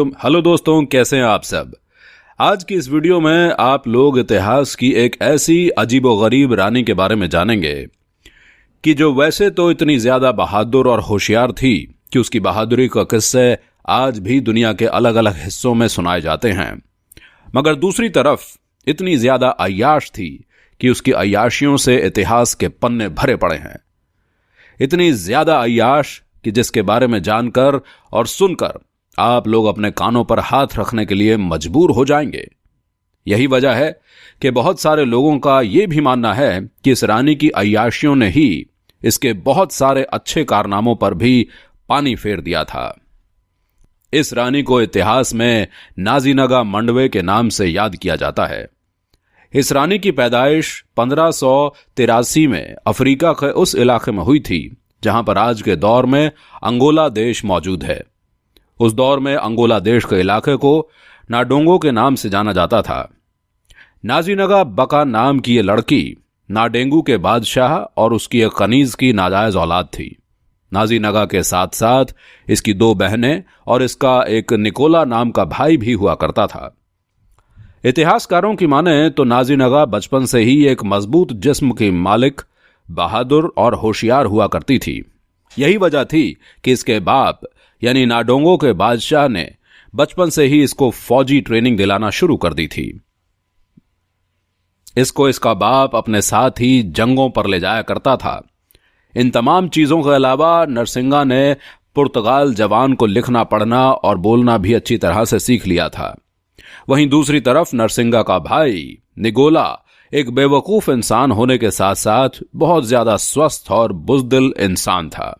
Hello दोस्तों, कैसे हैं आप सब। आज की इस वीडियो में आप लोग इतिहास की एक ऐसी अजीबोगरीब रानी के बारे में जानेंगे कि जो वैसे तो इतनी ज्यादा बहादुर और होशियार थी कि उसकी बहादुरी का किस्से आज भी दुनिया के अलग अलग हिस्सों में सुनाए जाते हैं, मगर दूसरी तरफ इतनी ज्यादा अय्याश थी कि उसकी अय्याशियों से इतिहास के पन्ने भरे पड़े हैं। इतनी ज्यादा अय्याश कि जिसके बारे में जानकर और सुनकर आप लोग अपने कानों पर हाथ रखने के लिए मजबूर हो जाएंगे। यही वजह है कि बहुत सारे लोगों का यह भी मानना है कि इस रानी की अय्याशियों ने ही इसके बहुत सारे अच्छे कारनामों पर भी पानी फेर दिया था। इस रानी को इतिहास में नाजीनगा मंडवे के नाम से याद किया जाता है। इस रानी की पैदाइश 1583 में अफ्रीका के उस इलाके में हुई थी जहां पर आज के दौर में अंगोला देश मौजूद है। उस दौर में अंगोला देश के इलाके को नाडोंगो के नाम से जाना जाता था। नाजीनगा बका नाम की ये लड़की नाडेंगू के बादशाह और उसकी एक कनीज की नाजायज औलाद थी। नाजीनगा के साथ साथ इसकी 2 बहनें और इसका एक निकोला नाम का भाई भी हुआ करता था। इतिहासकारों की माने तो नाजीनगा बचपन से ही एक मजबूत जिस्म की मालिक, बहादुर और होशियार हुआ करती थी। यही वजह थी कि इसके बाप यानी नाडोंगो के बादशाह ने बचपन से ही इसको फौजी ट्रेनिंग दिलाना शुरू कर दी थी। इसको इसका बाप अपने साथ ही जंगों पर ले जाया करता था। इन तमाम चीजों के अलावा नरसिंगा ने पुर्तगाल जवान को लिखना पढ़ना और बोलना भी अच्छी तरह से सीख लिया था। वहीं दूसरी तरफ नरसिंगा का भाई निगोला एक बेवकूफ इंसान होने के साथ साथ बहुत ज्यादा स्वस्थ और बुज़दिल इंसान था।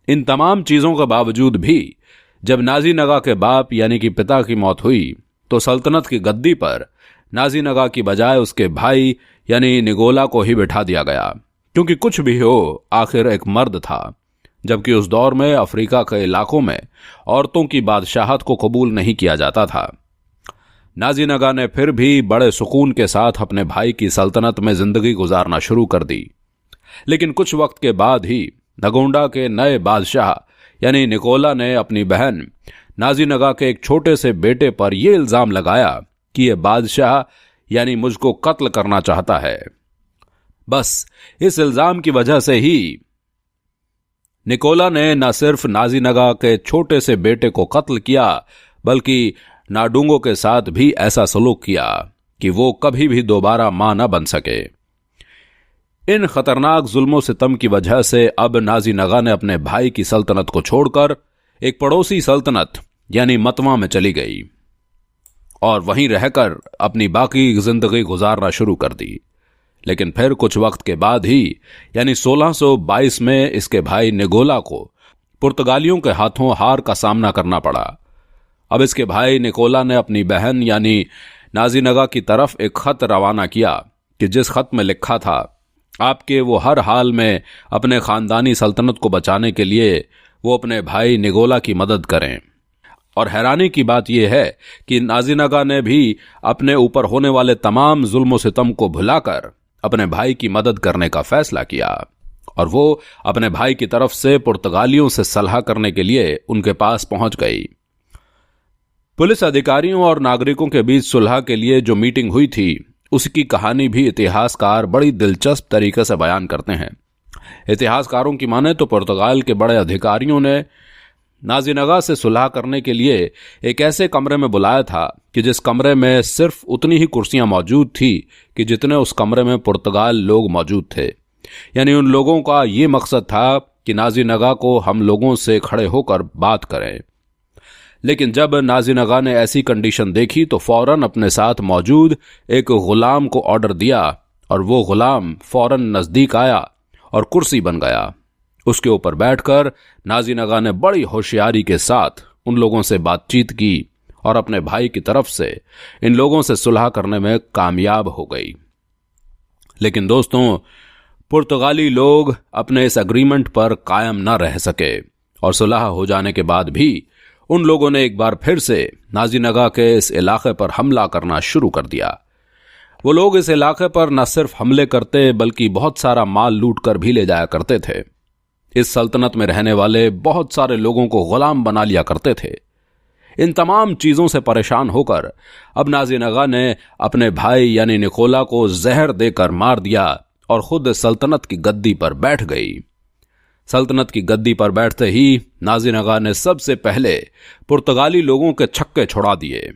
इन तमाम चीजों के बावजूद भी जब नाजीनगा के बाप यानी कि पिता की मौत हुई तो सल्तनत की गद्दी पर नाजीनगा की बजाय उसके भाई यानी निगोला को ही बिठा दिया गया, क्योंकि कुछ भी हो आखिर एक मर्द था, जबकि उस दौर में अफ्रीका के इलाकों में औरतों की बादशाहत को कबूल नहीं किया जाता था। नाजीनगा ने फिर भी बड़े सुकून के साथ अपने भाई की सल्तनत में जिंदगी गुजारना शुरू कर दी। लेकिन कुछ वक्त के बाद ही नगोंडा के नए बादशाह यानी निकोला ने अपनी बहन नाजीनगा के एक छोटे से बेटे पर यह इल्जाम लगाया कि यह बादशाह यानी मुझको कत्ल करना चाहता है। बस इस इल्जाम की वजह से ही निकोला ने न सिर्फ नाजीनगा के छोटे से बेटे को कत्ल किया बल्कि नाडुंगो के साथ भी ऐसा सलूक किया कि वो कभी भी दोबारा मां न बन सके। इन खतरनाक जुल्मों सितम की वजह से अब नाजीनगा ने अपने भाई की सल्तनत को छोड़कर एक पड़ोसी सल्तनत यानी मतवा में चली गई और वहीं रहकर अपनी बाकी जिंदगी गुजारना शुरू कर दी। लेकिन फिर कुछ वक्त के बाद ही यानी 1622 में इसके भाई निगोला को पुर्तगालियों के हाथों हार का सामना करना पड़ा। अब इसके भाई निकोला ने अपनी बहन यानी नाजीनगा की तरफ एक खत रवाना किया कि जिस खत में लिखा था आपके वो हर हाल में अपने खानदानी सल्तनत को बचाने के लिए वो अपने भाई निगोला की मदद करें। और हैरानी की बात यह है कि नाजीनगा ने भी अपने ऊपर होने वाले तमाम जुल्म सितम को भुलाकर अपने भाई की मदद करने का फैसला किया और वो अपने भाई की तरफ से पुर्तगालियों से सलाह करने के लिए उनके पास पहुंच गई। पुलिस अधिकारियों और नागरिकों के बीच सुलह के लिए जो मीटिंग हुई थी उसकी कहानी भी इतिहासकार बड़ी दिलचस्प तरीके से बयान करते हैं। इतिहासकारों की माने तो पुर्तगाल के बड़े अधिकारियों ने नाजीनगा से सुलह करने के लिए एक ऐसे कमरे में बुलाया था कि जिस कमरे में सिर्फ उतनी ही कुर्सियां मौजूद थी कि जितने उस कमरे में पुर्तगाल लोग मौजूद थे। यानी उन लोगों का ये मकसद था कि नाजीनगा को हम लोगों से खड़े होकर बात करें। लेकिन जब नाजीनगा ने ऐसी कंडीशन देखी तो फौरन अपने साथ मौजूद एक गुलाम को ऑर्डर दिया और वो गुलाम फौरन नजदीक आया और कुर्सी बन गया। उसके ऊपर बैठकर नाजीनगा ने बड़ी होशियारी के साथ उन लोगों से बातचीत की और अपने भाई की तरफ से इन लोगों से सुलह करने में कामयाब हो गई। लेकिन दोस्तों, पुर्तगाली लोग अपने इस अग्रीमेंट पर कायम न रह सके और सुलह हो जाने के बाद भी उन लोगों ने एक बार फिर से नाजीनगा के इस इलाके पर हमला करना शुरू कर दिया। वो लोग इस इलाके पर न सिर्फ हमले करते बल्कि बहुत सारा माल लूट कर भी ले जाया करते थे। इस सल्तनत में रहने वाले बहुत सारे लोगों को गुलाम बना लिया करते थे। इन तमाम चीजों से परेशान होकर अब नाज़िन आगा ने अपने भाई यानी निकोला को जहर देकर मार दिया और खुद सल्तनत की गद्दी पर बैठ गई। सल्तनत की गद्दी पर बैठते ही नाज़िन आगा ने सबसे पहले पुर्तगाली लोगों के छक्के छुड़ा दिए।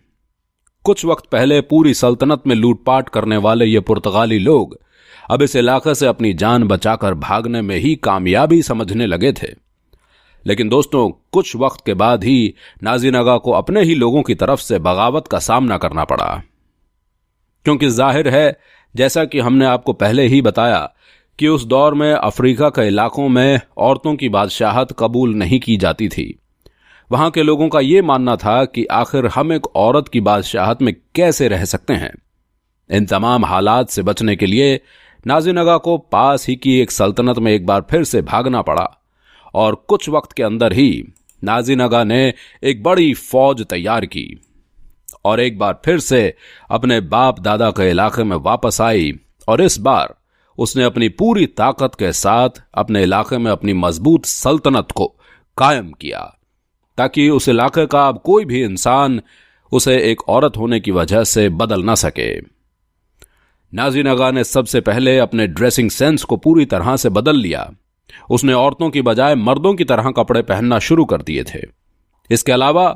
कुछ वक्त पहले पूरी सल्तनत में लूटपाट करने वाले ये पुर्तगाली लोग अब इस इलाके से अपनी जान बचाकर भागने में ही कामयाबी समझने लगे थे। लेकिन दोस्तों, कुछ वक्त के बाद ही नाज़िन आगा को अपने ही लोगों की तरफ से बगावत का सामना करना पड़ा, क्योंकि जाहिर है, जैसा कि हमने आपको पहले ही बताया, कि उस दौर में अफ्रीका के इलाकों में औरतों की बादशाहत कबूल नहीं की जाती थी। वहां के लोगों का यह मानना था कि आखिर हम एक औरत की बादशाहत में कैसे रह सकते हैं। इन तमाम हालात से बचने के लिए नाज़िन आगा को पास ही की एक सल्तनत में एक बार फिर से भागना पड़ा और कुछ वक्त के अंदर ही नाज़िन आगा ने एक बड़ी फौज तैयार की और एक बार फिर से अपने बाप दादा के इलाके में वापस आई और इस बार उसने अपनी पूरी ताकत के साथ अपने इलाके में अपनी मजबूत सल्तनत को कायम किया, ताकि उस इलाके का अब कोई भी इंसान उसे एक औरत होने की वजह से बदल ना सके। नाज़िन आगा ने सबसे पहले अपने ड्रेसिंग सेंस को पूरी तरह से बदल लिया। उसने औरतों की बजाय मर्दों की तरह कपड़े पहनना शुरू कर दिए थे। इसके अलावा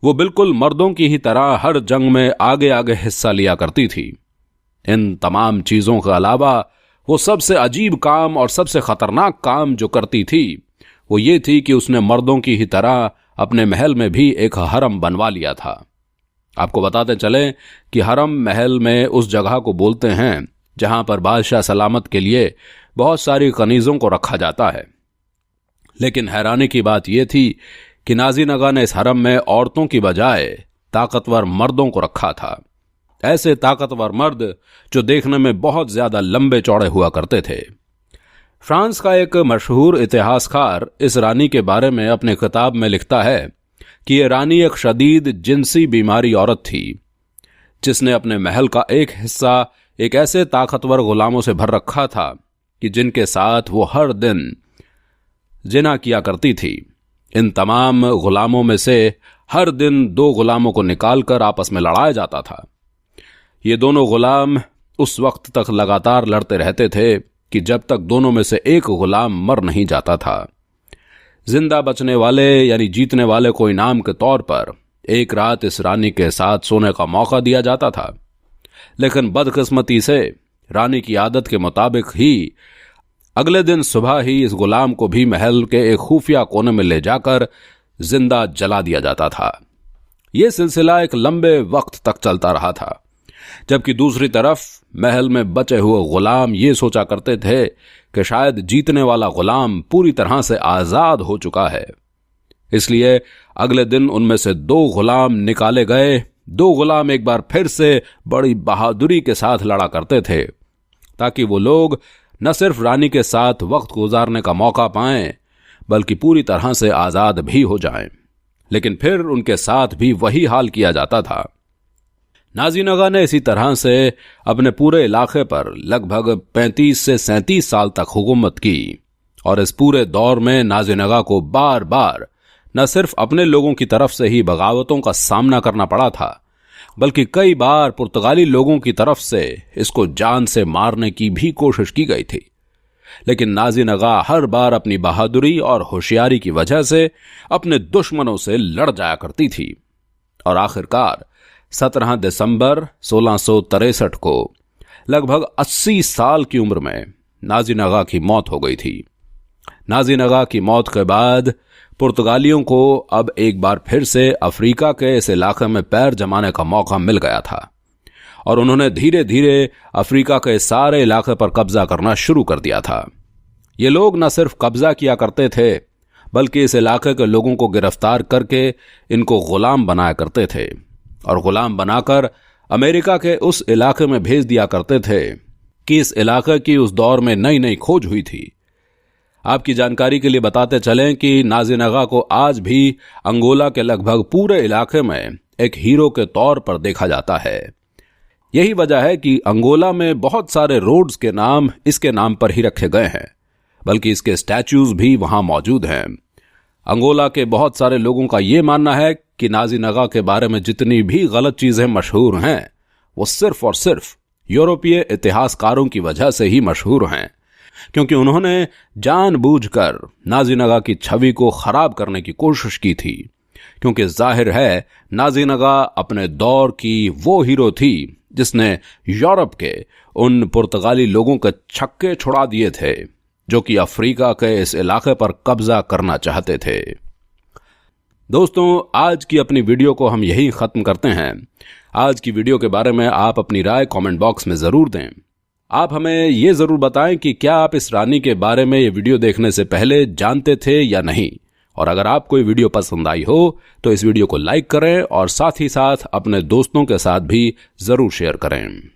वो बिल्कुल मर्दों की ही तरह हर जंग में आगे आगे हिस्सा लिया करती थी। इन तमाम चीजों के अलावा वो सबसे अजीब काम और सबसे खतरनाक काम जो करती थी वो ये थी कि उसने मर्दों की ही तरह अपने महल में भी एक हरम बनवा लिया था। आपको बताते चलें कि हरम महल में उस जगह को बोलते हैं जहां पर बादशाह सलामत के लिए बहुत सारी कनीजों को रखा जाता है। लेकिन हैरानी की बात यह थी कि नाज़िन आगा ने इस हरम में औरतों की बजाय ताकतवर मर्दों को रखा था। ऐसे ताकतवर मर्द जो देखने में बहुत ज्यादा लंबे चौड़े हुआ करते थे। फ्रांस का एक मशहूर इतिहासकार इस रानी के बारे में अपने किताब में लिखता है कि यह रानी एक शदीद जिनसी बीमारी औरत थी, जिसने अपने महल का एक हिस्सा एक ऐसे ताकतवर गुलामों से भर रखा था कि जिनके साथ वो हर दिन जिना किया करती थी। इन तमाम गुलामों में से हर दिन 2 गुलामों को निकालकर आपस में लड़ाया जाता था। ये दोनों गुलाम उस वक्त तक लगातार लड़ते रहते थे कि जब तक दोनों में से एक गुलाम मर नहीं जाता था। जिंदा बचने वाले यानी जीतने वाले को इनाम के तौर पर एक रात इस रानी के साथ सोने का मौका दिया जाता था। लेकिन बदकिस्मती से रानी की आदत के मुताबिक ही अगले दिन सुबह ही इस गुलाम को भी महल के एक खुफिया कोने में ले जाकर जिंदा जला दिया जाता था। यह सिलसिला एक लंबे वक्त तक चलता रहा था, जबकि दूसरी तरफ महल में बचे हुए गुलाम ये सोचा करते थे कि शायद जीतने वाला गुलाम पूरी तरह से आजाद हो चुका है। इसलिए अगले दिन उनमें से 2 गुलाम निकाले गए। 2 गुलाम एक बार फिर से बड़ी बहादुरी के साथ लड़ा करते थे, ताकि वो लोग न सिर्फ रानी के साथ वक्त गुजारने का मौका पाएं, बल्कि पूरी तरह से आजाद भी हो जाएं। लेकिन फिर उनके साथ भी वही हाल किया जाता था। नाज़िन आगा ने इसी तरह से अपने पूरे इलाके पर लगभग 35 से 37 साल तक हुकूमत की और इस पूरे दौर में नाज़िन आगा को बार बार न सिर्फ अपने लोगों की तरफ से ही बगावतों का सामना करना पड़ा था, बल्कि कई बार पुर्तगाली लोगों की तरफ से इसको जान से मारने की भी कोशिश की गई थी। लेकिन नाज़िन आगा हर बार अपनी बहादुरी और होशियारी की वजह से अपने दुश्मनों से लड़ जाया करती थी और आखिरकार 17 दिसंबर 1663 को लगभग 80 साल की उम्र में नाज़िन आगा की मौत हो गई थी। नाज़िन आगा की मौत के बाद पुर्तगालियों को अब एक बार फिर से अफ्रीका के इस इलाके में पैर जमाने का मौका मिल गया था और उन्होंने धीरे धीरे अफ्रीका के सारे इलाके पर कब्जा करना शुरू कर दिया था। ये लोग न सिर्फ कब्जा किया करते थे, बल्कि इस इलाके के लोगों को गिरफ्तार करके इनको गुलाम बनाया करते थे और गुलाम बनाकर अमेरिका के उस इलाके में भेज दिया करते थे कि इस इलाके की उस दौर में नई नई खोज हुई थी। आपकी जानकारी के लिए बताते चलें कि नाज़िन आगा को आज भी अंगोला के लगभग पूरे इलाके में एक हीरो के तौर पर देखा जाता है। यही वजह है कि अंगोला में बहुत सारे रोड्स के नाम इसके नाम पर ही रखे गए हैं, बल्कि इसके स्टैच्यूज भी वहां मौजूद हैं। अंगोला के बहुत सारे लोगों का यह मानना है कि नाजी नगा के बारे में जितनी भी गलत चीजें मशहूर हैं वो सिर्फ और सिर्फ यूरोपीय इतिहासकारों की वजह से ही मशहूर हैं, क्योंकि उन्होंने जानबूझकर नाजी नगा की छवि को खराब करने की कोशिश की थी। क्योंकि जाहिर है नाजी नगा अपने दौर की वो हीरो थी जिसने यूरोप के उन पुर्तगाली लोगों के छक्के छुड़ा दिए थे जो कि अफ्रीका के इस इलाके पर कब्जा करना चाहते थे। दोस्तों, आज की अपनी वीडियो को हम यहीं खत्म करते हैं। आज की वीडियो के बारे में आप अपनी राय कमेंट बॉक्स में जरूर दें। आप हमें यह जरूर बताएं कि क्या आप इस रानी के बारे में ये वीडियो देखने से पहले जानते थे या नहीं। और अगर आपको ये वीडियो पसंद आई हो तो इस वीडियो को लाइक करें और साथ ही साथ अपने दोस्तों के साथ भी जरूर शेयर करें।